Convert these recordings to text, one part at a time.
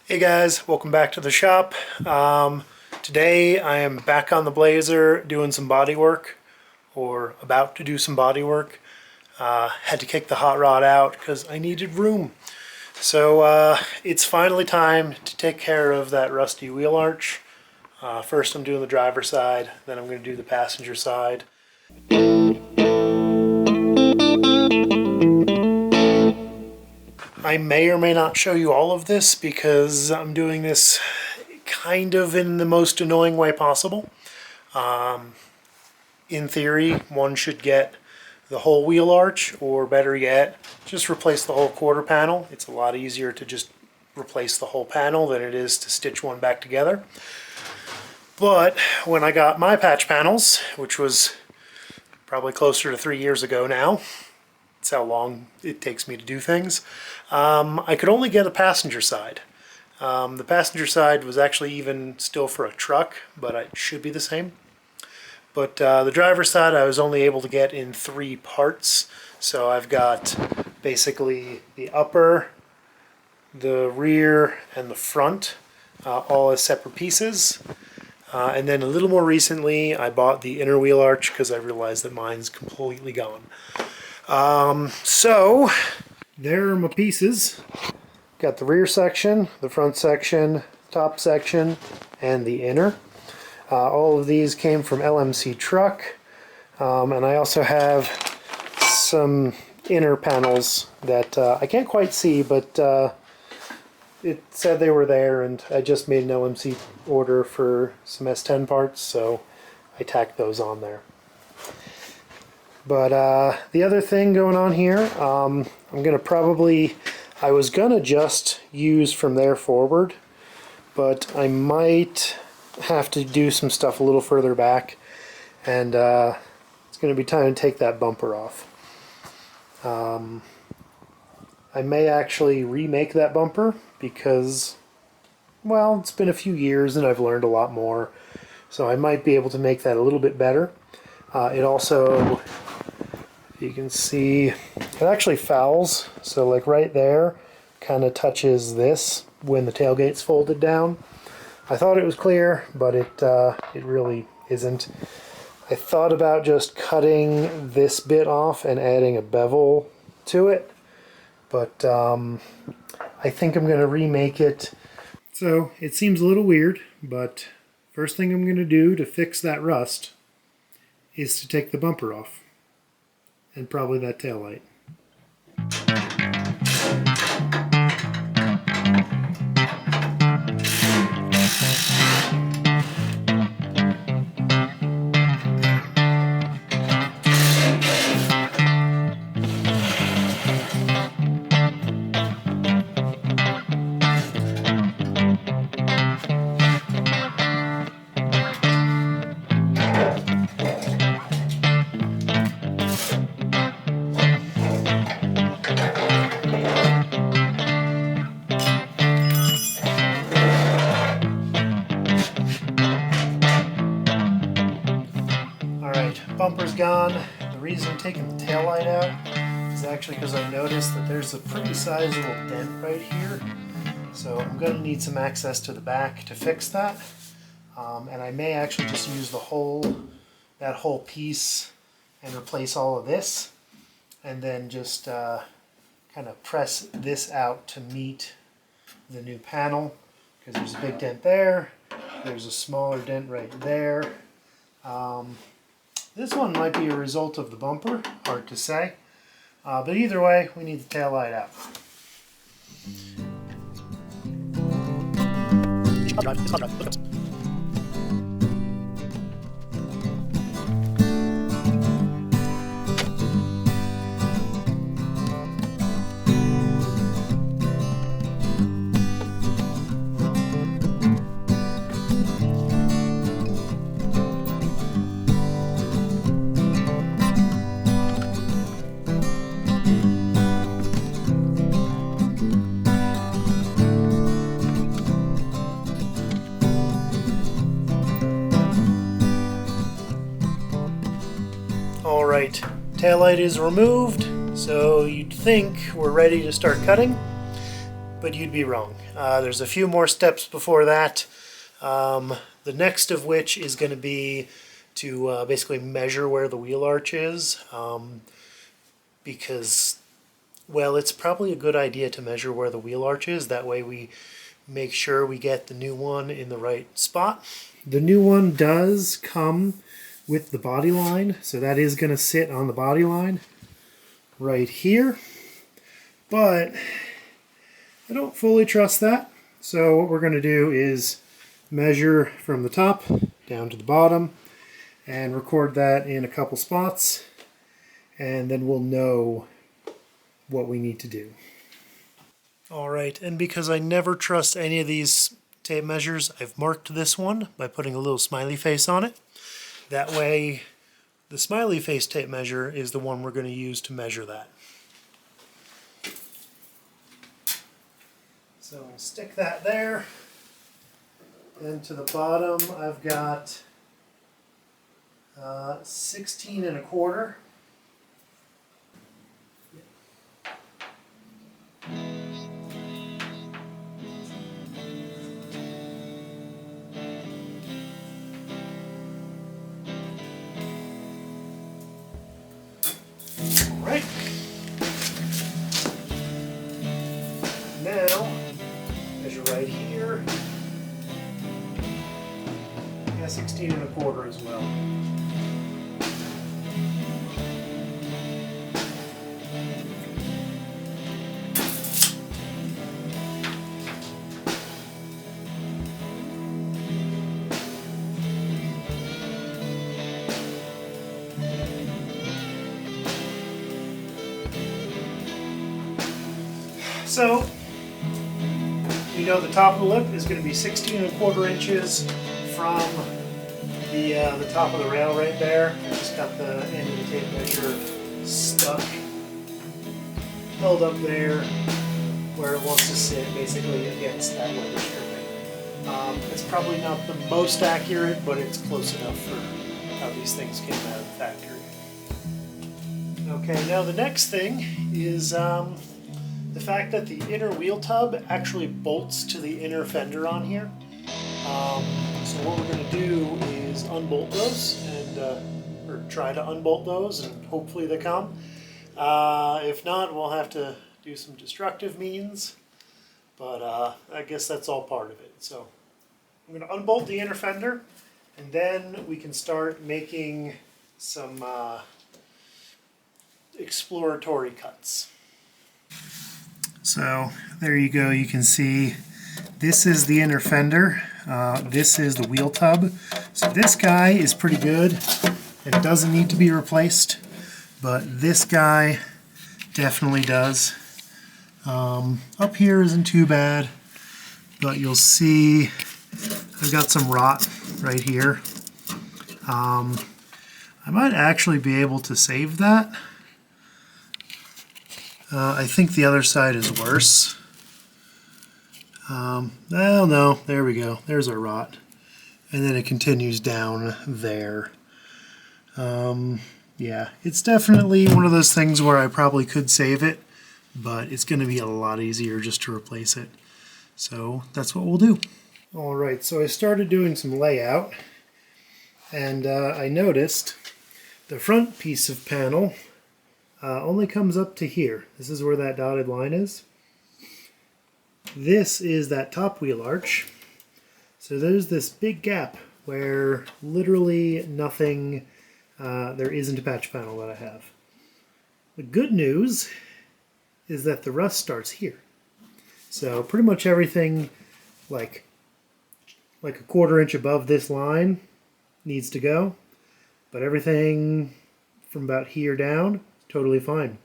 Hey guys, welcome back to the shop. Today I am back on the Blazer doing some body work, or about to do some body work. Had to kick the hot rod out because I needed room. So it's finally time to take care of that rusty wheel arch. First I'm doing the driver's side, then I'm going to do the passenger side. I may or may not show you all of this because I'm doing this kind of in the most annoying way possible. In theory, one should get the whole wheel arch, or better yet, just replace the whole quarter panel. It's a lot easier to just replace the whole panel than it is to stitch one back together. But when I got my patch panels, which was probably closer to 3 years ago now, that's how long it takes me to do things, I could only get a passenger side. The passenger side was actually even still for a truck, but it should be the same. But the driver's side I was only able to get in 3 parts. So I've got basically the upper, the rear, and the front, all as separate pieces. And then a little more recently I bought the inner wheel arch because I realized that mine's completely gone. So there are my pieces. Got the rear section, the front section, top section, and the inner. All of these came from LMC Truck, and I also have some inner panels that I can't quite see, but it said they were there, and I just made an LMC order for some S10 parts, so I tacked those on there. But the other thing going on here, I'm going to probably, I was going to just use from there forward, but I might have to do some stuff a little further back, and it's going to be time to take that bumper off. I may actually remake that bumper because, well, it's been a few years and I've learned a lot more, so I might be able to make that a little bit better. It also, you can see, it actually fouls, so like right there kind of touches this when the tailgate's folded down. I thought it was clear, but it really isn't. I thought about just cutting this bit off and adding a bevel to it, but I think I'm going to remake it. So it seems a little weird, but first thing I'm going to do to fix that rust is to take the bumper off, and probably that taillight. Bumper's gone. The reason I'm taking the taillight out is actually because I noticed that there's a pretty sizable dent right here. So I'm going to need some access to the back to fix that. And I may actually just use that whole piece and replace all of this. And then just kind of press this out to meet the new panel. Because there's a big dent there. There's a smaller dent right there. This one might be a result of the bumper, hard to say. But either way, we need the tail light out. Alright, taillight is removed, so you'd think we're ready to start cutting. but you'd be wrong. There's a few more steps before that. The next of which is going to be to basically measure where the wheel arch is, because, well, it's probably a good idea to measure where the wheel arch is. That way we make sure we get the new one in the right spot. The new one does come with the body line, so that is going to sit on the body line right here, but I don't fully trust that. So what we're going to do is measure from the top down to the bottom and record that in a couple spots, and then we'll know what we need to do. Alright, and because I never trust any of these tape measures, I've marked this one by putting a little smiley face on it. That way the smiley face tape measure is the one we're going to use to measure that. So we'll stick that there. And to the bottom I've got 16 1/4. Alright. Now, measure right here. Yeah, 16 1/4 as well. So, you know the top of the lip is going to be 16 1/4 inches from the top of the rail right there. I just got the end of the tape measure stuck, held up there where it wants to sit, basically against that weather stripping. It's probably not the most accurate, but it's close enough for how these things came out of the factory. Okay, now the next thing is the fact that the inner wheel tub actually bolts to the inner fender on here. So what we're going to do is unbolt those, and or try to unbolt those, and hopefully they come. If not, we'll have to do some destructive means, but I guess that's all part of it. So I'm going to unbolt the inner fender, and then we can start making some exploratory cuts. So there you go, you can see this is the inner fender, this is the wheel tub. So this guy is pretty good and doesn't need to be replaced, but this guy definitely does. Up here isn't too bad, but you'll see I've got some rot right here. I might actually be able to save that. I think the other side is worse. Well, no, there we go. There's our rot. And then it continues down there. Yeah, it's definitely one of those things where I probably could save it, but it's going to be a lot easier just to replace it. So that's what we'll do. Alright, so I started doing some layout, and I noticed the front piece of panel only comes up to here. This is where that dotted line is. This is that top wheel arch. So there's this big gap where literally nothing, there isn't a patch panel that I have. The good news is that the rust starts here. So pretty much everything like a 1/4 inch above this line needs to go, but everything from about here down, totally fine.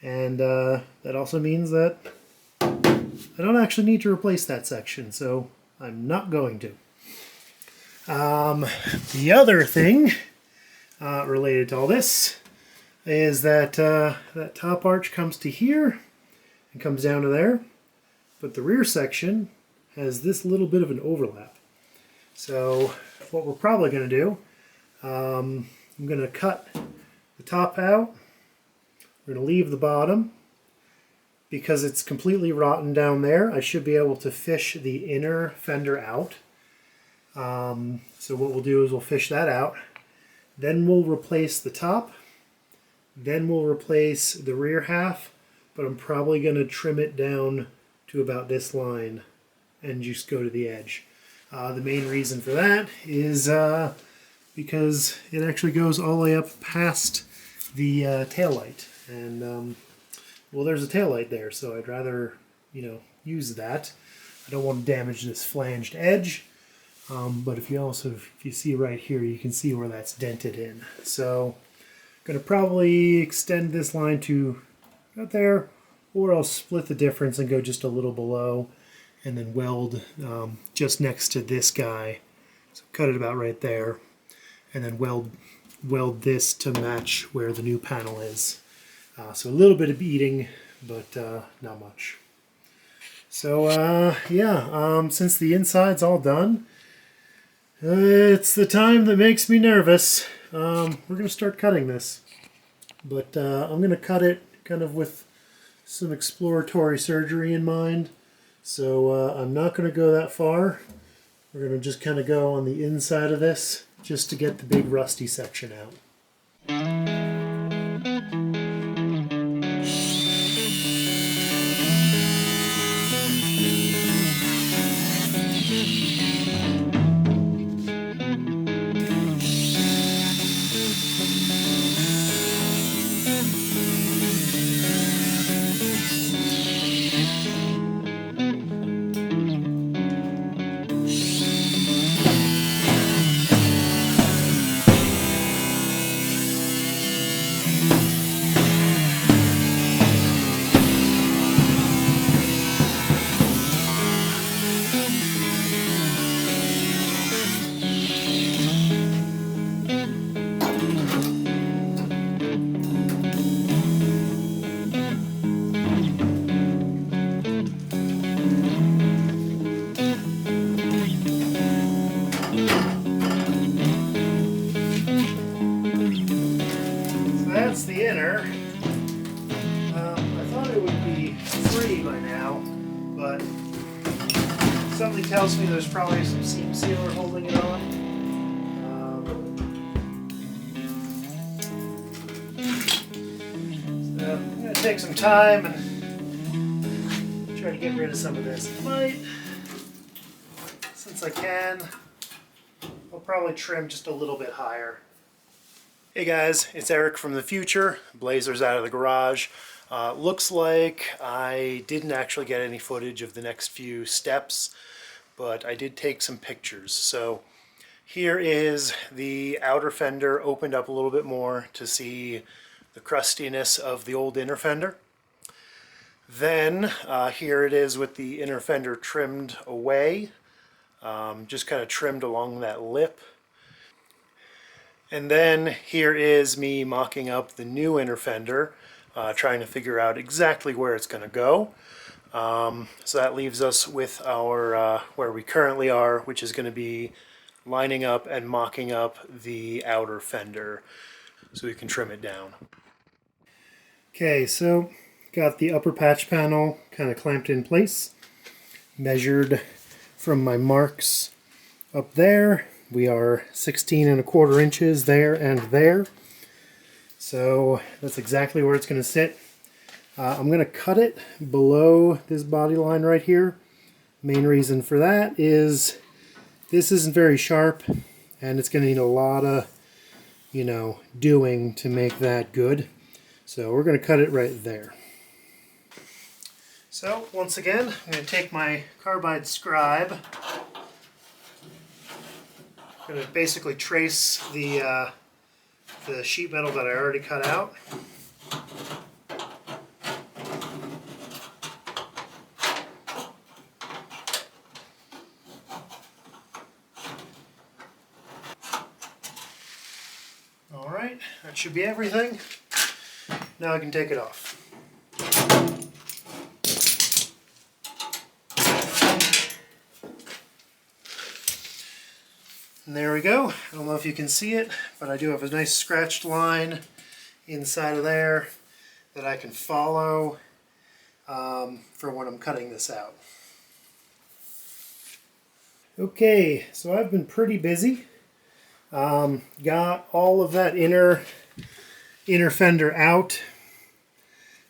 And that also means that I don't actually need to replace that section, so I'm not going to. The other thing related to all this is that that top arch comes to here and comes down to there, but the rear section has this little bit of an overlap. So what we're probably going to do, I'm going to cut the top out. We're going to leave the bottom, because it's completely rotten down there, I should be able to fish the inner fender out. So what we'll do is we'll fish that out. Then we'll replace the top. Then we'll replace the rear half, but I'm probably going to trim it down to about this line and just go to the edge. The main reason for that is because it actually goes all the way up past the taillight. And well, there's a taillight there, so I'd rather, use that. I don't want to damage this flanged edge. But if you see right here, you can see where that's dented in. So I'm going to probably extend this line to right there, or I'll split the difference and go just a little below and then weld just next to this guy. So cut it about right there and then weld this to match where the new panel is. So a little bit of beading, but not much. So since the inside's all done, it's the time that makes me nervous. We're going to start cutting this, but I'm going to cut it kind of with some exploratory surgery in mind. So I'm not going to go that far. We're going to just kind of go on the inside of this just to get the big rusty section out. That's the inner. I thought it would be free by now, but something tells me there's probably some seam sealer holding it on. So I'm going to take some time and try to get rid of some of this. Since I can, I'll probably trim just a little bit higher. Hey guys, it's Eric from the future. Blazer's out of the garage. Looks like I didn't actually get any footage of the next few steps, but I did take some pictures. So here is the outer fender opened up a little bit more to see the crustiness of the old inner fender. Then here it is with the inner fender trimmed away, just kind of trimmed along that lip. And then here is me mocking up the new inner fender, trying to figure out exactly where it's going to go. So that leaves us with our where we currently are, which is going to be lining up and mocking up the outer fender so we can trim it down. Okay, so got the upper patch panel kind of clamped in place, measured from my marks up there. We are 16¼ inches there and there. So that's exactly where it's going to sit. I'm going to cut it below this body line right here. Main reason for that is this isn't very sharp and it's going to need a lot of, doing to make that good. So we're going to cut it right there. So once again, I'm going to take my carbide scribe. I'm going to basically trace the sheet metal that I already cut out. Alright, that should be everything. Now I can take it off. And there we go. I don't know if you can see it, but I do have a nice scratched line inside of there that I can follow for when I'm cutting this out. Okay, so I've been pretty busy. Got all of that inner fender out.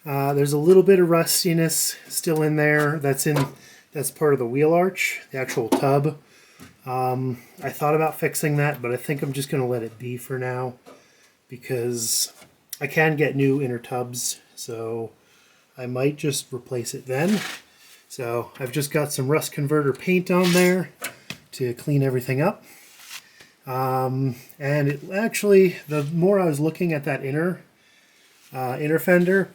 There's a little bit of rustiness still in there. That's part of the wheel arch, the actual tub. I thought about fixing that, but I think I'm just going to let it be for now because I can get new inner tubs, so I might just replace it then. So I've just got some rust converter paint on there to clean everything up. And it actually, the more I was looking at that inner fender,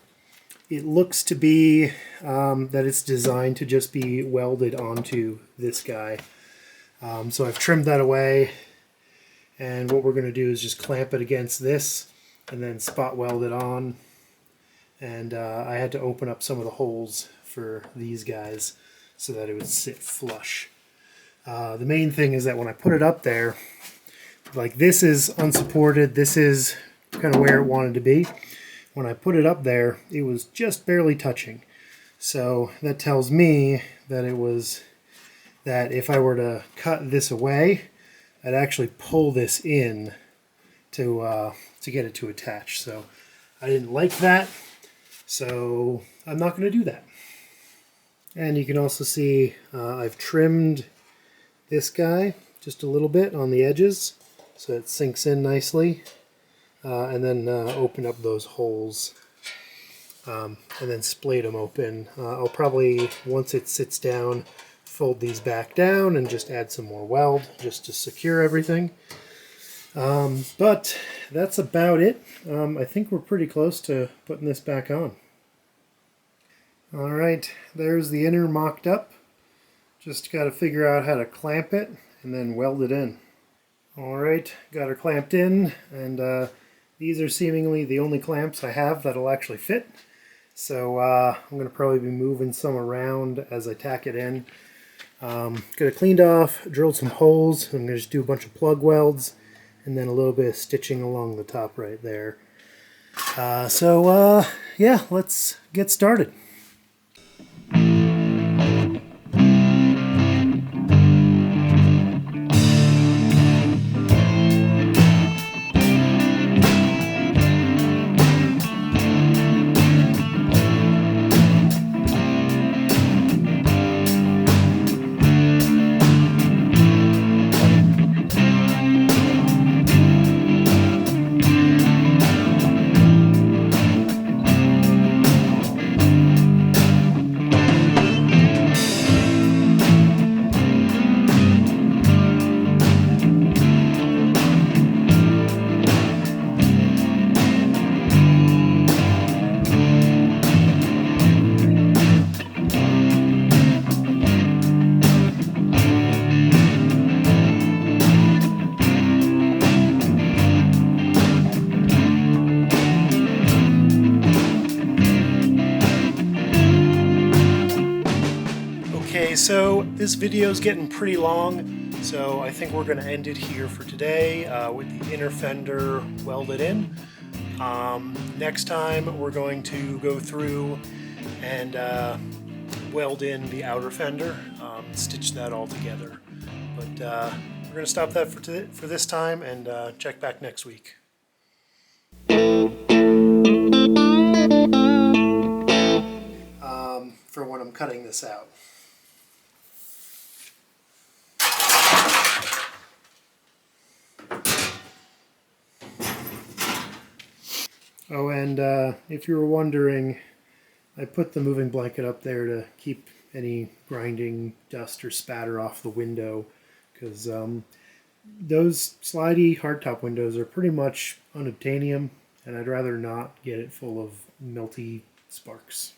it looks to be that it's designed to just be welded onto this guy. So I've trimmed that away, and what we're going to do is just clamp it against this and then spot weld it on. And I had to open up some of the holes for these guys so that it would sit flush. The main thing is that when I put it up there, like this is unsupported, this is kind of where it wanted to be. When I put it up there, it was just barely touching. So that tells me that that if I were to cut this away, I'd actually pull this in to get it to attach. So I didn't like that, so I'm not going to do that. And you can also see I've trimmed this guy just a little bit on the edges so it sinks in nicely, and then open up those holes and then splayed them open. I'll probably, once it sits down, fold these back down and just add some more weld just to secure everything. But that's about it. I think we're pretty close to putting this back on. Alright, there's the inner mocked up. Just got to figure out how to clamp it and then weld it in. Alright, got her clamped in, and these are seemingly the only clamps I have that'll actually fit. So I'm going to probably be moving some around as I tack it in. Got it cleaned off, drilled some holes. I'm going to just do a bunch of plug welds and then a little bit of stitching along the top right there. Yeah, let's get started. Okay, so this video is getting pretty long, so I think we're going to end it here for today with the inner fender welded in. Next time we're going to go through and weld in the outer fender, stitch that all together. But we're going to stop that for this time and check back next week. For when I'm cutting this out. Oh, and if you were wondering, I put the moving blanket up there to keep any grinding dust or spatter off the window, because those slidey hardtop windows are pretty much unobtainium, and I'd rather not get it full of melty sparks.